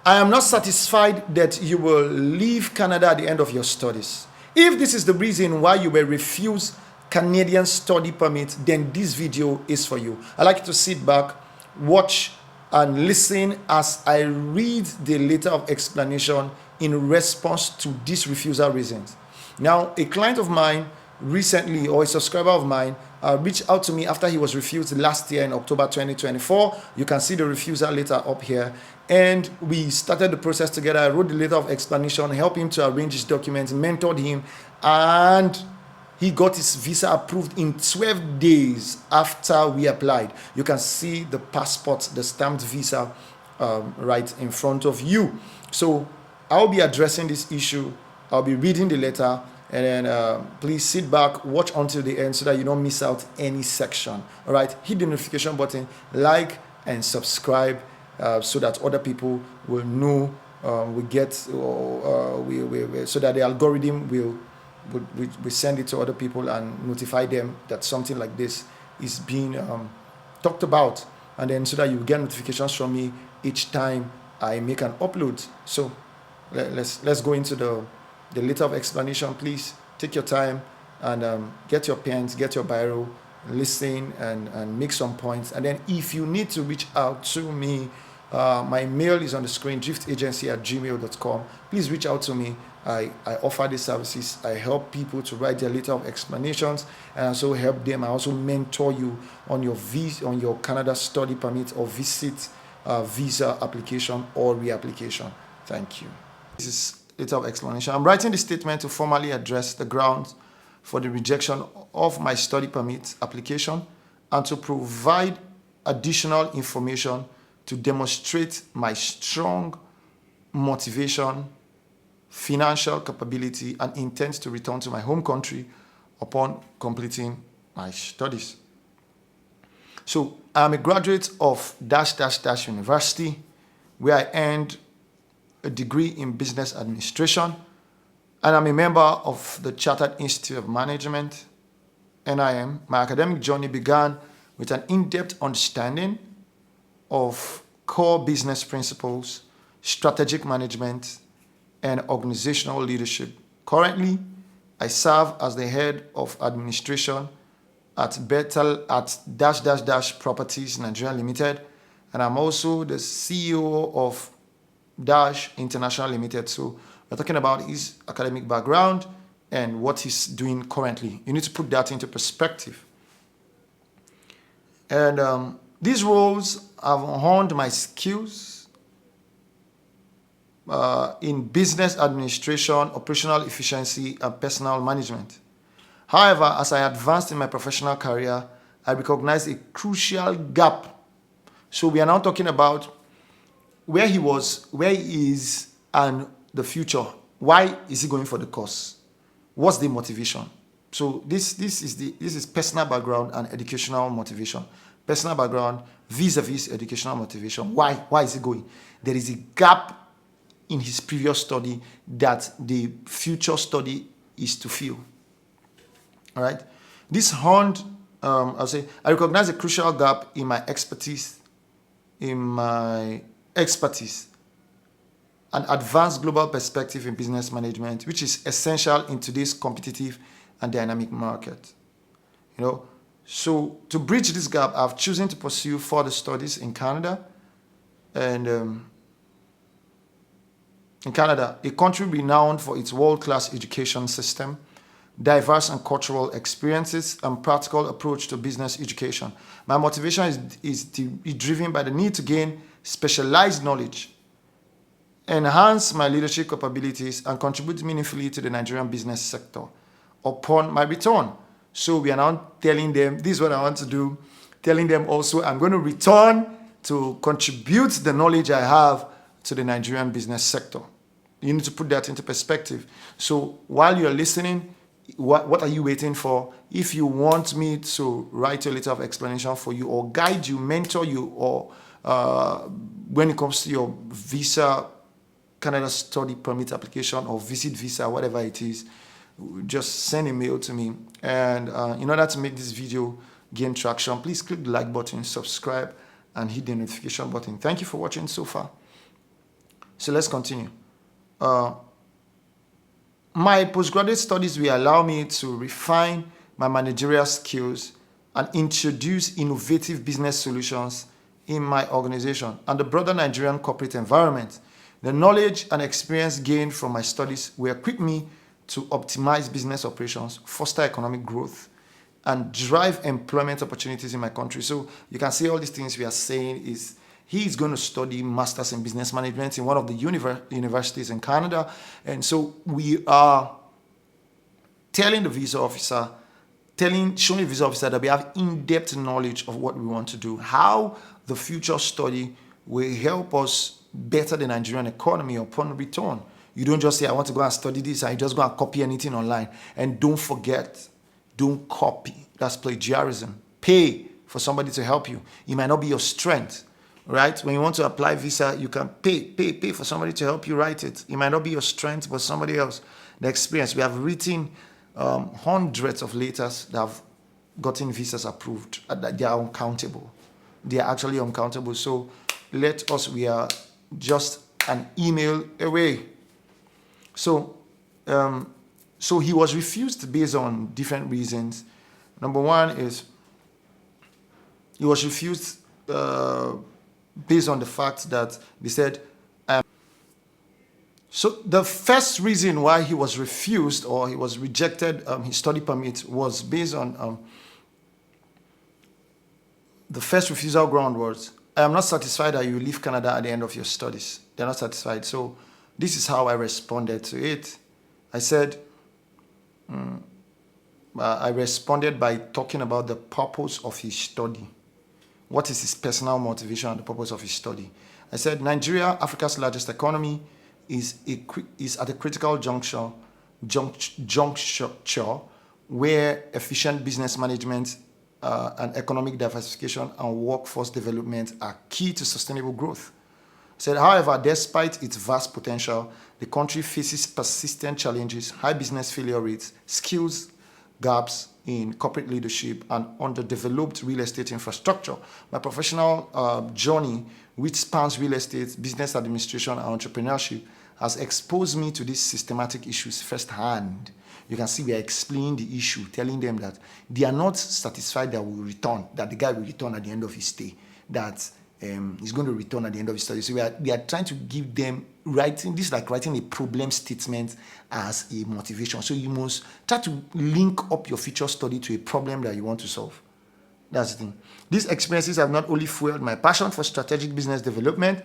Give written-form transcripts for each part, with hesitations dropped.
I am not satisfied that you will leave Canada at the end of your studies. If this is the reason why you were refused Canadian study permit, then this video is for you. I like you to sit back, watch, and listen as I read the letter of explanation in response to these refusal reasons. Now, a client of mine recently, or a subscriber of mine, reached out to me after he was refused last year in October 2024. You can see the refusal letter up here. And we started the process together. I wrote the letter of explanation, helped him to arrange his documents, mentored him, and he got his visa approved in 12 days after we applied. You can see the passport, the stamped visa right in front of you. So I'll be addressing this issue. I'll be reading the letter, and then please sit back, watch until the end so that you don't miss out any section. All right, hit the notification button, like and subscribe so that other people will know so that the algorithm will send it to other people and notify them that something like this is being talked about, and then so that you get notifications from me each time I make an upload. So let's go into the letter of explanation. Please take your time and get your pens, get your biro, listen and make some points. And then if you need to reach out to me, my mail is on the screen, dryphtagency@gmail.com. Please reach out to me. I offer these services. I help people to write their letter of explanations, and also help them. I also mentor you on your Canada study permit or visit visa application or reapplication. Thank you. This is letter of explanation. I'm writing this statement to formally address the grounds for the rejection of my study permit application and to provide additional information to demonstrate my strong motivation, financial capability, and intent to return to my home country upon completing my studies. So I'm a graduate of -- University, where I earned a degree in business administration, and I'm a member of the Chartered Institute of Management, NIM. My academic journey began with an in-depth understanding of core business principles, strategic management, and organizational leadership. Currently, I serve as the head of administration at -- Properties Nigeria Limited, and I'm also the CEO of -- International Limited. So we're talking about his academic background and what he's doing currently. You need to put that into perspective. And these roles have honed my skills in business administration, operational efficiency, and personal management. However, as I advanced in my professional career, I recognized a crucial gap. So we are now talking about where he was, where he is, and the future. Why is he going for the course? What's the motivation? So this is personal background and educational motivation. Personal background vis-a-vis educational motivation. Why is he going? There is a gap in his previous study that the future study is to fill. All right. This honed, I recognize a crucial gap in my expertise, an advanced global perspective in business management, which is essential in today's competitive and dynamic market. So to bridge this gap, I've chosen to pursue further studies in Canada, and in Canada, a country renowned for its world-class education system, diverse and cultural experiences, and practical approach to business education. My motivation is driven by the need to gain specialized knowledge, enhance my leadership capabilities, and contribute meaningfully to the Nigerian business sector upon my return. So we are now telling them, this is what I want to do, telling them also I'm going to return to contribute the knowledge I have to the Nigerian business sector. You need to put that into perspective. So while you're listening, what are you waiting for? If you want me to write a letter of explanation for you or guide you, mentor you, or when it comes to your visa, Canada study permit application or visit visa, whatever it is, just send a mail to me. And in order to make this video gain traction, please click the like button, subscribe, and hit the notification button. Thank you for watching so far. So let's continue. My postgraduate studies will allow me to refine my managerial skills and introduce innovative business solutions in my organization and the broader Nigerian corporate environment. The knowledge and experience gained from my studies will equip me to optimize business operations, foster economic growth, and drive employment opportunities in my country. So you can see all these things we are saying is he is going to study masters in business management in one of the universities in Canada. And so we are telling the visa officer, showing the visa officer that we have in-depth knowledge of what we want to do, how the future study will help us better the Nigerian economy upon return. You don't just say, I want to go and study this, and you just go and copy anything online. And don't forget, don't copy. That's plagiarism. Pay for somebody to help you. It might not be your strength, right? When you want to apply visa, you can pay for somebody to help you write it. It might not be your strength, but somebody else. The experience. We have written hundreds of letters that have gotten visas approved. They are uncountable. They are actually uncountable. So we are just an email away. So he was refused based on different reasons. Number one is he was refused based on the fact that they said. So the first reason why he was refused or he was rejected his study permit was based on the first refusal ground was, I am not satisfied that you leave Canada at the end of your studies. They're not satisfied. So this is how I responded to it. I said, I responded by talking about the purpose of his study. What is his personal motivation and the purpose of his study? I said, Nigeria, Africa's largest economy, is at a critical juncture where efficient business management and economic diversification and workforce development are key to sustainable growth. Said, however, despite its vast potential, the country faces persistent challenges, high business failure rates, skills gaps in corporate leadership, and underdeveloped real estate infrastructure. My professional journey, which spans real estate, business administration, and entrepreneurship, has exposed me to these systematic issues firsthand. You can see we are explaining the issue, telling them that they are not satisfied that the guy will return at the end of his stay, that he's going to return at the end of his study. So we are trying to give them writing. This is like writing a problem statement as a motivation. So you must try to link up your future study to a problem that you want to solve. That's the thing. These experiences have not only fueled my passion for strategic business development,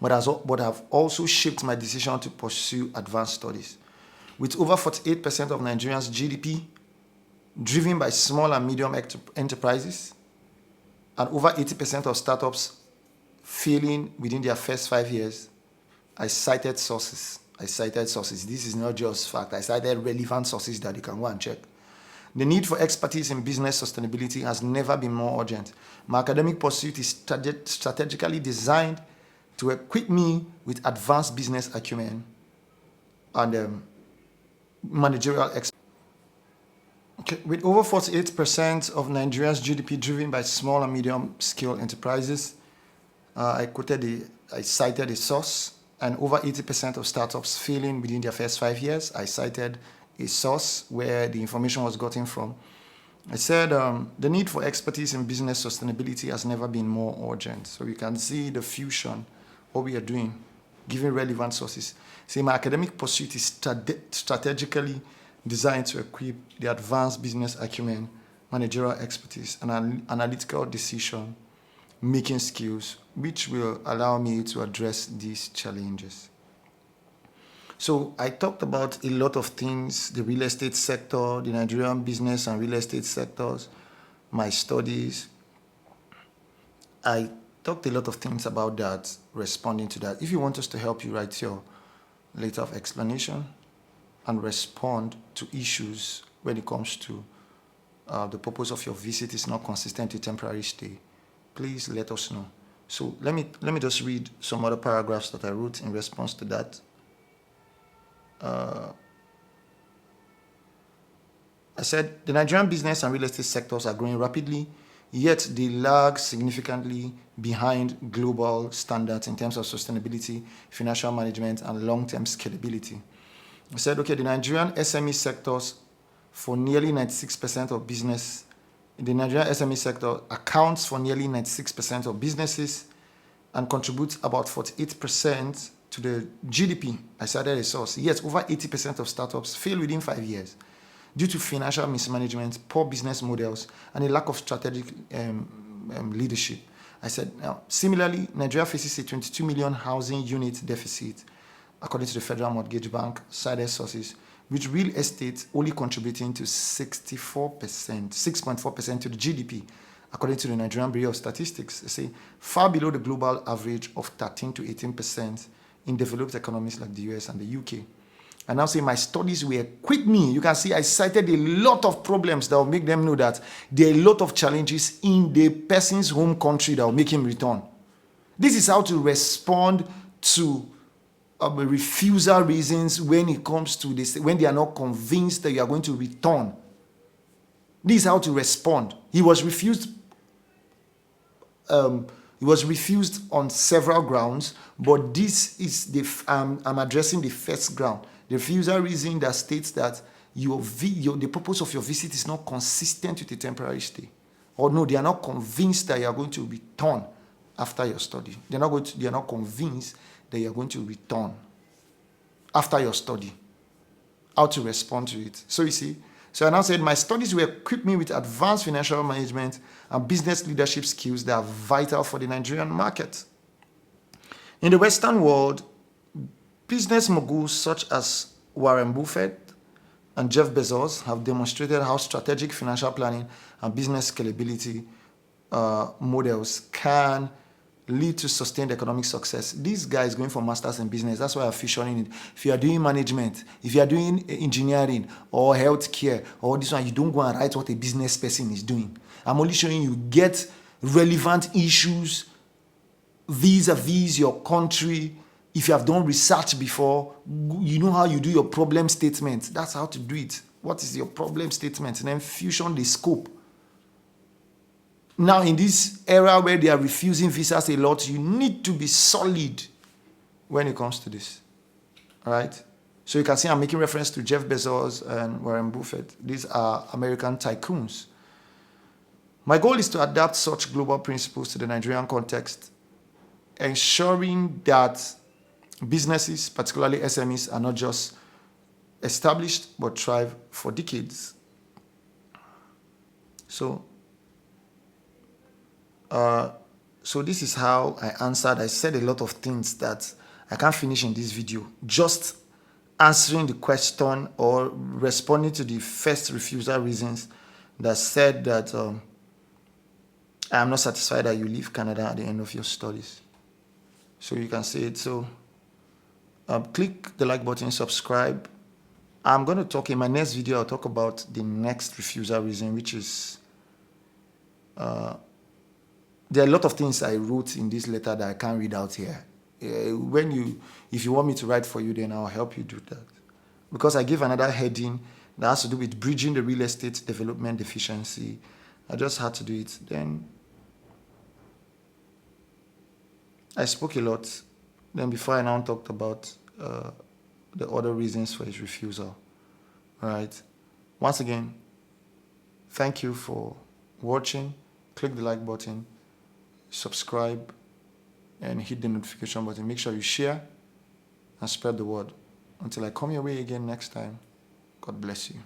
but have also shaped my decision to pursue advanced studies. With over 48% of Nigerians' GDP driven by small and medium enterprises, and over 80% of startups failing within their first 5 years, I cited sources. This is not just fact. I cited relevant sources that you can go and check. The need for expertise in business sustainability has never been more urgent. My academic pursuit is strategically designed to equip me with advanced business acumen and managerial expertise. Okay. With over 48% of Nigeria's GDP driven by small and medium-scale enterprises, I cited a source, and over 80% of startups failing within their first 5 years, I cited a source where the information was gotten from. I said the need for expertise in business sustainability has never been more urgent. So you can see the fusion, what we are doing, giving relevant sources. See, my academic pursuit is strategically designed to equip the advanced business acumen, managerial expertise, and analytical decision-making skills, which will allow me to address these challenges. So I talked about a lot of things, the real estate sector, the Nigerian business and real estate sectors, my studies. I talked a lot of things about that, responding to that. If you want us to help you write your letter of explanation and respond to issues when it comes to the purpose of your visit is not consistent with temporary stay, please let us know. So let me just read some other paragraphs that I wrote in response to that. I said, the Nigerian business and real estate sectors are growing rapidly yet they lag significantly behind global standards in terms of sustainability, financial management, and long-term scalability. We said, okay, the Nigerian SME sectors for nearly 96% of business, the Nigerian SME sector accounts for nearly 96% of businesses and contributes about 48% to the GDP. I cited a source. Yet over 80% of startups fail within 5 years due to financial mismanagement, poor business models, and a lack of strategic leadership. I said, now, similarly, Nigeria faces a 22 million housing unit deficit, according to the Federal Mortgage Bank, cited sources, with real estate only contributing to 6.4% to the GDP, according to the Nigerian Bureau of Statistics. They say far below the global average of 13 to 18% in developed economies like the US and the UK. And now say my studies will equip me. You can see I cited a lot of problems that will make them know that there are a lot of challenges in the person's home country that will make him return. This is how to respond to refusal reasons when it comes to this, when they are not convinced that you are going to return. This is how to respond. He was refused on several grounds, but this is I'm addressing the first ground. The refusal reason that states that the purpose of your visit is not consistent with a temporary stay. Or no, they are not convinced that you are going to return after your study. They are not convinced that you are going to return after your study. How to respond to it. So you see, so I now said my studies will equip me with advanced financial management and business leadership skills that are vital for the Nigerian market. In the Western world, business moguls such as Warren Buffett and Jeff Bezos have demonstrated how strategic financial planning and business scalability models can lead to sustained economic success. This guy is going for masters in business. That's why I'm fusioning it. If you are doing management, if you are doing engineering or healthcare or this one, you don't go and write what a business person is doing. I'm only showing you get relevant issues vis-a-vis your country. If you have done research before, you know how you do your problem statement. That's how to do it. What is your problem statement? And then fusion the scope. Now, in this era where they are refusing visas a lot, you need to be solid when it comes to this. All right? So you can see I'm making reference to Jeff Bezos and Warren Buffett. These are American tycoons. My goal is to adapt such global principles to the Nigerian context, ensuring that businesses, particularly SMEs, are not just established but thrive for decades. So this is how I answered. I said a lot of things that I can't finish in this video. Just answering the question or responding to the first refusal reasons that said that I am not satisfied that you leave Canada at the end of your studies. So you can say it. So click the like button, subscribe. I'm going to talk in my next video. I'll talk about the next refusal reason, which is there are a lot of things I wrote in this letter that I can't read out here. If you want me to write for you, then I'll help you do that. Because I gave another heading that has to do with bridging the real estate development deficiency. I just had to do it. Then I spoke a lot. Then before I now talked about the other reasons for his refusal. All right. Once again, thank you for watching. Click the like button, subscribe, and hit the notification button. Make sure you share and spread the word. Until I come your way again next time, God bless you.